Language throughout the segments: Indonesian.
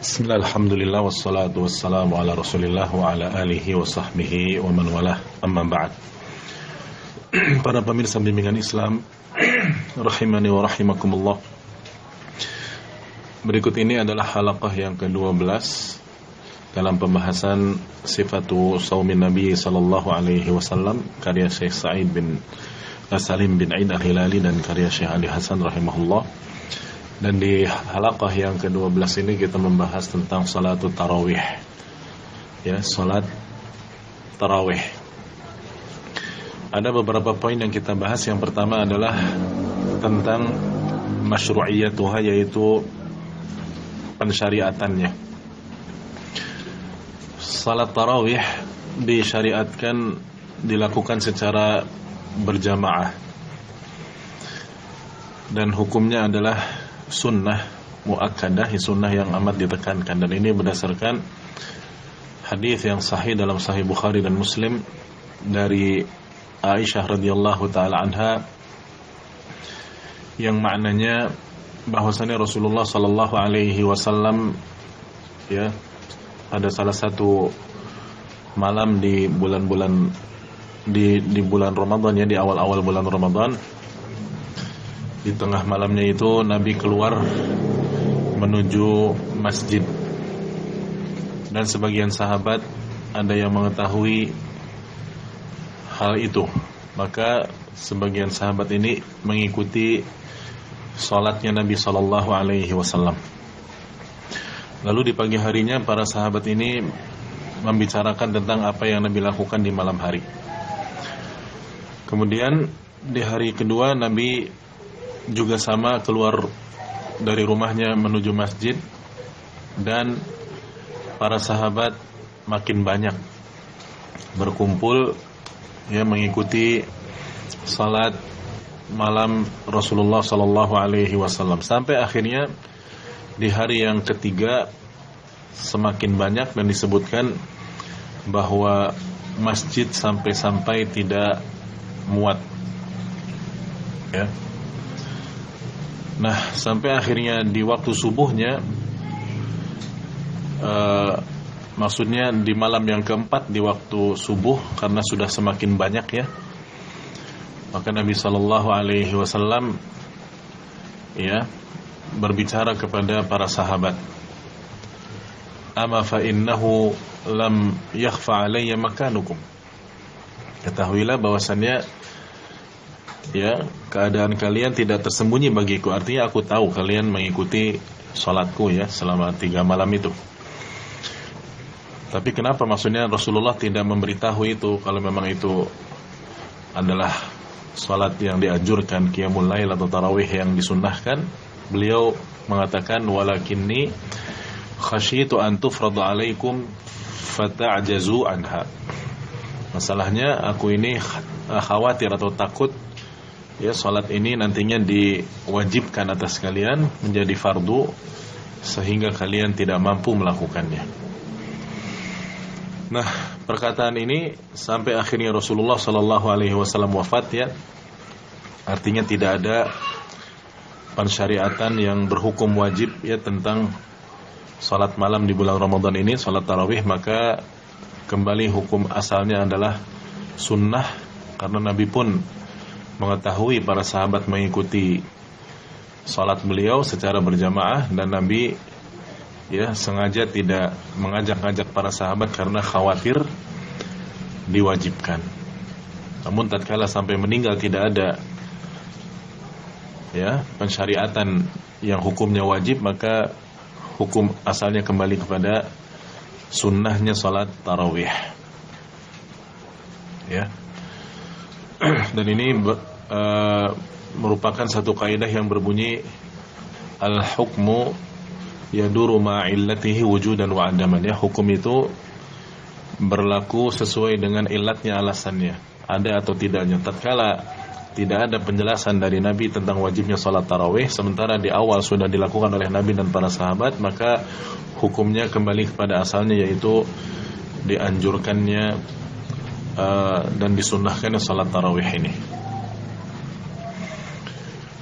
Bismillah, alhamdulillah, wassalatu wassalamu ala rasulillah wa ala alihi wa sahbihi wa man walah, amma ba'd. Para pemirsa bimbingan Islam rahimani wa rahimakumullah, berikut ini adalah halaqah yang ke-12 dalam pembahasan sifatu saumin Nabi sallallahu alaihi wasallam, karya Syekh Sa'id bin Salim bin Aid al-Hilali dan karya Syekh Ali Hasan rahimahullah. Dan di halaqah yang ke-12 ini kita membahas tentang salatul tarawih. Ya, salat tarawih. Ada beberapa poin yang kita bahas. Yang pertama adalah tentang masyru'iyatuha, yaitu pensyariatannya. Salat tarawih disyariatkan dilakukan secara berjamaah, dan hukumnya adalah sunnah muakkadah, sunnah yang amat ditekankan. Dan ini berdasarkan hadis yang sahih dalam Sahih Bukhari dan Muslim dari Aisyah radhiyallahu taala anha, yang maknanya bahwasanya Rasulullah sallallahu alaihi wasallam, ya, pada salah satu malam di bulan-bulan di bulan Ramadan, ya, di awal-awal bulan Ramadan, di tengah malamnya itu Nabi keluar menuju masjid, dan sebagian sahabat ada yang mengetahui hal itu, maka sebagian sahabat ini mengikuti salatnya Nabi sallallahu alaihi wasallam. Lalu di pagi harinya para sahabat ini membicarakan tentang apa yang Nabi lakukan di malam hari. Kemudian di hari kedua Nabi juga sama keluar dari rumahnya menuju masjid, dan para sahabat makin banyak berkumpul, ya, mengikuti salat malam Rasulullah sallallahu alaihi wasallam, sampai akhirnya di hari yang ketiga semakin banyak, dan disebutkan bahwa masjid sampai-sampai tidak muat, ya. Nah, sampai akhirnya di waktu subuhnya, maksudnya di malam yang keempat, di waktu subuh, karena sudah semakin banyak, ya, maka Nabi sallallahu alaihi wasallam, ya, berbicara kepada para sahabat, "Ama fa innahu lam yakhfa alayya makanukum." Ketahuilah bahwasannya, ya, keadaan kalian tidak tersembunyi bagiku. Artinya aku tahu kalian mengikuti salatku, ya, selama 3 malam itu. Tapi kenapa maksudnya Rasulullah tidak memberitahu itu, kalau memang itu adalah salat yang dianjurkan, qiyamul lail atau tarawih yang disunnahkan? Beliau mengatakan, walakinni khasyitu an tufrada alaikum fata'jazu anha. Masalahnya aku ini khawatir atau takut, ya, salat ini nantinya diwajibkan atas kalian menjadi fardu, sehingga kalian tidak mampu melakukannya. Nah, perkataan ini sampai akhirnya Rasulullah sallallahu alaihi wasallam wafat, ya. Artinya tidak ada pensyariatan yang berhukum wajib, ya, tentang salat malam di bulan Ramadan ini, salat tarawih, maka kembali hukum asalnya adalah sunnah, karena Nabi pun mengetahui para sahabat mengikuti salat beliau secara berjamaah, dan Nabi, ya, sengaja tidak mengajak-ajak para sahabat karena khawatir diwajibkan. Namun tatkala sampai meninggal tidak ada, ya, pensyariatan yang hukumnya wajib, maka hukum asalnya kembali kepada sunnahnya salat tarawih, ya. Dan ini merupakan satu kaidah yang berbunyi al-hukmu yaduru ma'illatihi wujudan wa adaman, ya. Hukum itu berlaku sesuai dengan ilatnya, alasannya, ada atau tidaknya. Tatkala tidak ada penjelasan dari Nabi tentang wajibnya salat tarawih, sementara di awal sudah dilakukan oleh Nabi dan para sahabat, maka hukumnya kembali kepada asalnya, yaitu dianjurkannya dan disunnahkannya salat tarawih ini.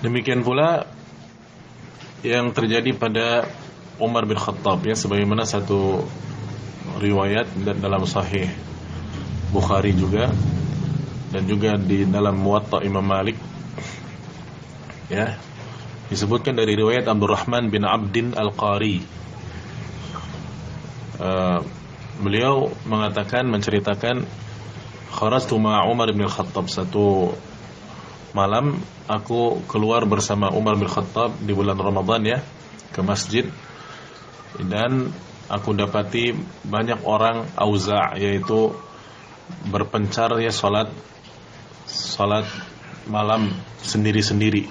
Demikian pula yang terjadi pada Umar bin Khattab, ya, sebagaimana satu riwayat dalam Sahih Bukhari juga, dan juga di dalam Muwatta Imam Malik, ya, disebutkan dari riwayat Abdurrahman bin Abdin Al-Qari. Beliau mengatakan, menceritakan, kharajtu ma'a Umar bin Khattab, satu malam aku keluar bersama Umar bin Khattab di bulan Ramadan, ya, ke masjid, dan aku dapati banyak orang auza', yaitu berpencar, ya, salat malam sendiri-sendiri,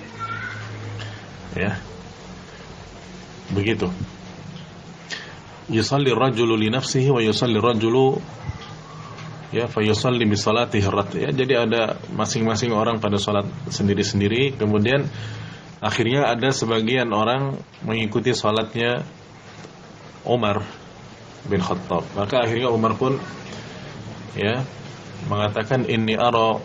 ya, begitu. Yusalli ar-rajulu li nafsihi wa yusalli ar-rajulu, ya, fa yusalli bi salatihi ar-rat, ya, jadi ada masing-masing orang pada salat sendiri-sendiri, kemudian akhirnya ada sebagian orang mengikuti salatnya Umar bin Khattab. Maka akhirnya Umar pun, ya, mengatakan, inni ara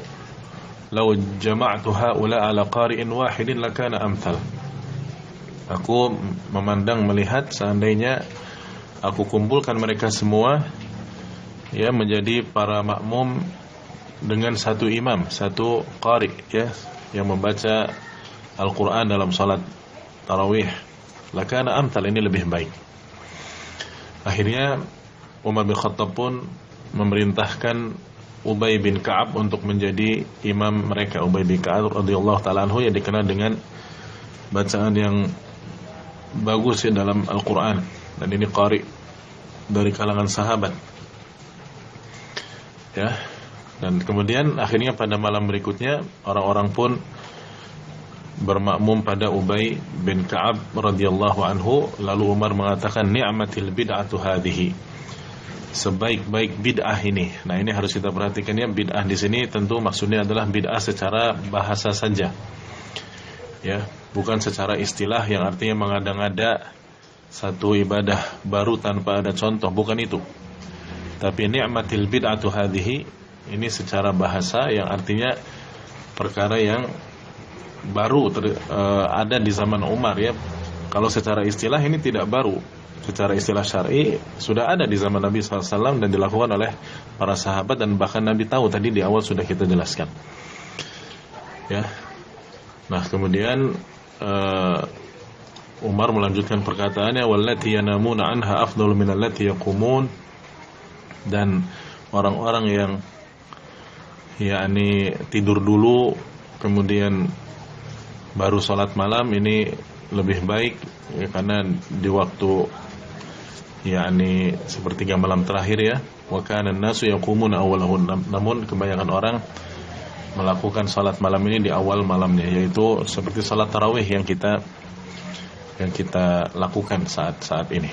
law jama'tu haula ala qari'in wahidin lakana amthal. Aku memandang, melihat, seandainya aku kumpulkan mereka semua, ya, menjadi para makmum dengan satu imam, satu qari, ya, yang membaca Al-Quran dalam salat tarawih, lakana amthal, ini lebih baik. Akhirnya Umar bin Khattab pun memerintahkan Ubay bin Ka'ab untuk menjadi imam mereka. Ubay bin Ka'ab radhiyallahu ta'ala anhu, yang dikenal dengan bacaan yang bagus, ya, dalam Al-Quran, dan ini qari dari kalangan sahabat, ya. Dan kemudian akhirnya pada malam berikutnya orang-orang pun bermakmum pada Ubay bin Ka'ab radhiyallahu anhu. Lalu Umar mengatakan, ni'matil bid'atu hadhihi, sebaik-baik bid'ah ini. Nah, ini harus kita perhatikan, ya, bid'ah di sini tentu maksudnya adalah bid'ah secara bahasa saja, ya, bukan secara istilah yang artinya mengada-ngada satu ibadah baru tanpa ada contoh, bukan itu. Tapi ni'matil bid'atu hadhihi ini secara bahasa yang artinya perkara yang baru ada di zaman Umar, ya. Kalau secara istilah ini tidak baru. Secara istilah syar'i sudah ada di zaman Nabi SAW dan dilakukan oleh para sahabat, dan bahkan Nabi tahu, tadi di awal sudah kita jelaskan, ya. Nah, kemudian Umar melanjutkan perkataannya, wallati yanamuna anha afdalu min allati yaqumun, dan orang-orang yang, yakni, tidur dulu kemudian baru salat malam, ini lebih baik, ya, karena di waktu, yakni, sepertiga malam terakhir, ya. Wa kana an-nasu yaqumuna awwalahun, namun kebanyakan orang melakukan salat malam ini di awal malamnya, yaitu seperti salat tarawih yang kita lakukan saat ini.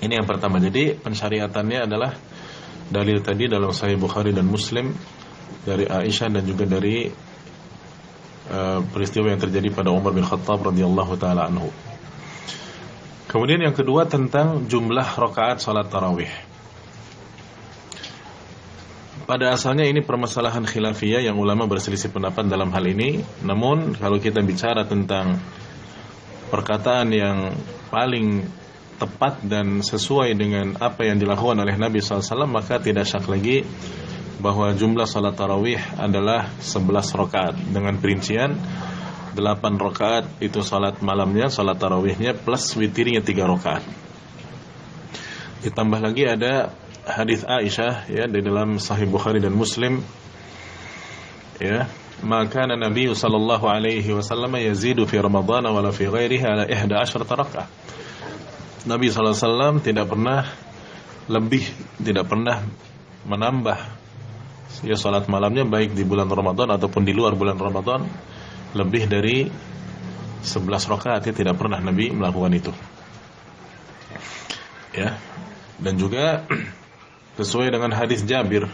Ini yang pertama. Jadi pensyariatannya adalah dalil tadi dalam Sahih Bukhari dan Muslim dari Aisyah, dan juga dari peristiwa yang terjadi pada Umar bin Khattab radhiyallahu taala anhu. Kemudian yang kedua tentang jumlah rakaat salat tarawih. Pada asalnya ini permasalahan khilafiyah yang ulama berselisih pendapat dalam hal ini. Namun kalau kita bicara tentang perkataan yang paling tepat dan sesuai dengan apa yang dilakukan oleh Nabi SAW, maka tidak syak lagi bahwa jumlah salat tarawih adalah 11 rakaat, dengan perincian 8 rakaat itu salat malamnya, salat tarawihnya, plus witirnya 3 rakaat. Ditambah lagi ada hadis Aisyah, ya, di dalam Sahih Bukhari dan Muslim, ya, maka Nabi sallallahu alaihi wasallam yazidu fi Ramadan wala fi ghairihi ala 11 rakaat. Nabi sallallahu alaihi wasallam tidak pernah lebih, tidak pernah menambah, ya, salat malamnya baik di bulan Ramadan ataupun di luar bulan Ramadan lebih dari 11 rakaat, ya, tidak pernah Nabi melakukan itu, ya. Dan juga sesuai dengan hadis Jabir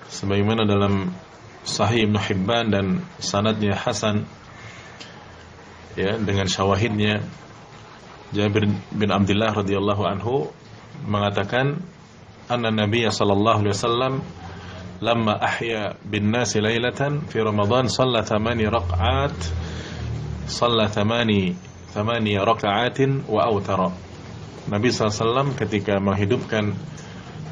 sebagaimana dalam Sahih Ibnu Hibban dan sanadnya hasan, ya, dengan syawahidnya. Jabir bin Abdullah radhiyallahu anhu mengatakan, anna Nabiy sallallahu alaihi wasallam lamma ahya bin nasi lailatan fi Ramadan shalla 8 rakaat, shalla 8 thamaniya raka'atin wa autara. Nabi SAW ketika menghidupkan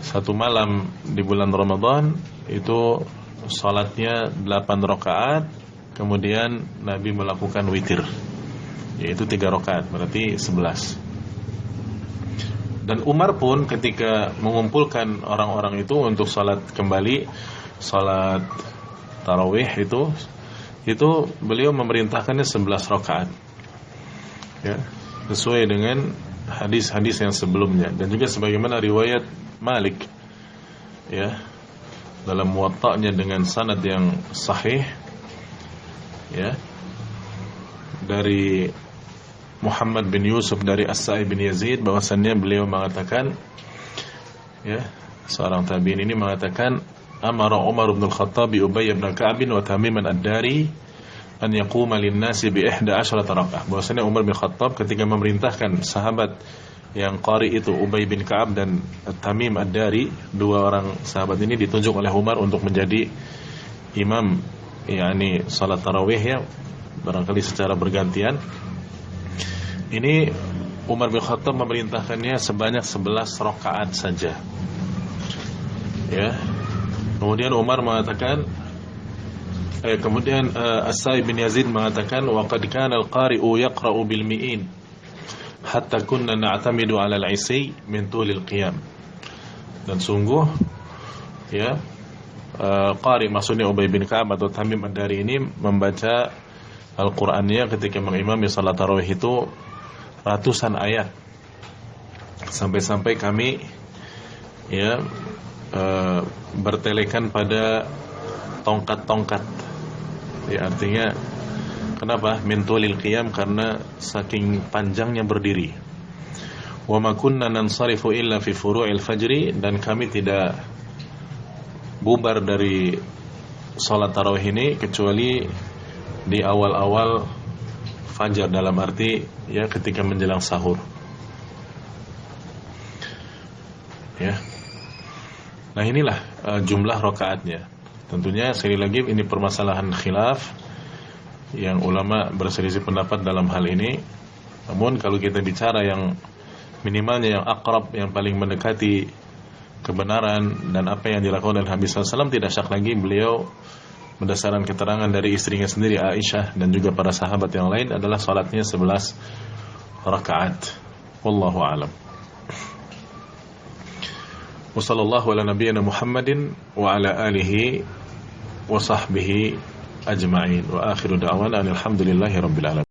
satu malam di bulan Ramadan itu salatnya 8 rakaat, kemudian Nabi melakukan witir, yaitu 3 rakaat, berarti 11. Dan Umar pun ketika mengumpulkan orang-orang itu untuk salat kembali, salat tarawih itu beliau memerintahkannya 11 rakaat. Ya, sesuai dengan hadis-hadis yang sebelumnya, dan juga sebagaimana riwayat Malik ya dalam Muwatta'nya dengan sanad yang sahih ya dari Muhammad bin Yusuf dari As-Sa'ib bin Yazid, bahwasannya beliau mengatakan ya, seorang tabi'in ini mengatakan, amara Umar bin Al-Khattab bi Ubay bin Ka'ab wa Tamim ad-Dari an yaquma lin-nasi bi 11 raka'ah. Bahwasanya Umar bin Khattab ketika memerintahkan sahabat yang qari itu Ubay bin Ka'ab dan Tamim ad-Dari, dua orang sahabat ini ditunjuk oleh Umar untuk menjadi imam, yakni salat tarawih ya, barangkali secara bergantian. Ini Umar bin Khattab memerintahkannya sebanyak 11 rakaat saja. Ya. Kemudian Umar mengatakan As-Sa'ib bin Yazid mengatakan, wa qad kana al-qari'u yaqra'u bil mi'in hatta kunna na'tamidu 'ala al-'isi min tulil qiyam. Dan sungguh ya, qari maksudnya Ubay bin Ka'ab atau Tamim ad-Dari ini membaca Al-Qur'annya ketika mengimami salat tarawih itu ratusan ayat, sampai-sampai kami ya bertelekan pada tongkat-tongkat. Ya, artinya kenapa min tulil qiyam? Karena saking panjangnya berdiri. Wa ma kunna nansarifu illa fi furu'il fajri, dan kami tidak bubar dari salat tarawih ini kecuali di awal-awal fajar, dalam arti ya ketika menjelang sahur. Ya. Nah, inilah jumlah rakaatnya. Tentunya sekali lagi ini permasalahan khilaf yang ulama berselisih pendapat dalam hal ini. Namun kalau kita bicara yang minimalnya, yang akrab, yang paling mendekati kebenaran dan apa yang dilakukan oleh Nabi SAW, tidak syak lagi beliau berdasarkan keterangan dari istrinya sendiri Aisyah dan juga para sahabat yang lain adalah salatnya 11 rakaat. Wallahu a'lam. Wa sallallahu ala nabiyyina Muhammadin wa ala alihi wa sahbihi ajma'in. Wa akhiru da'wana alhamdulillahi rabbil alamin.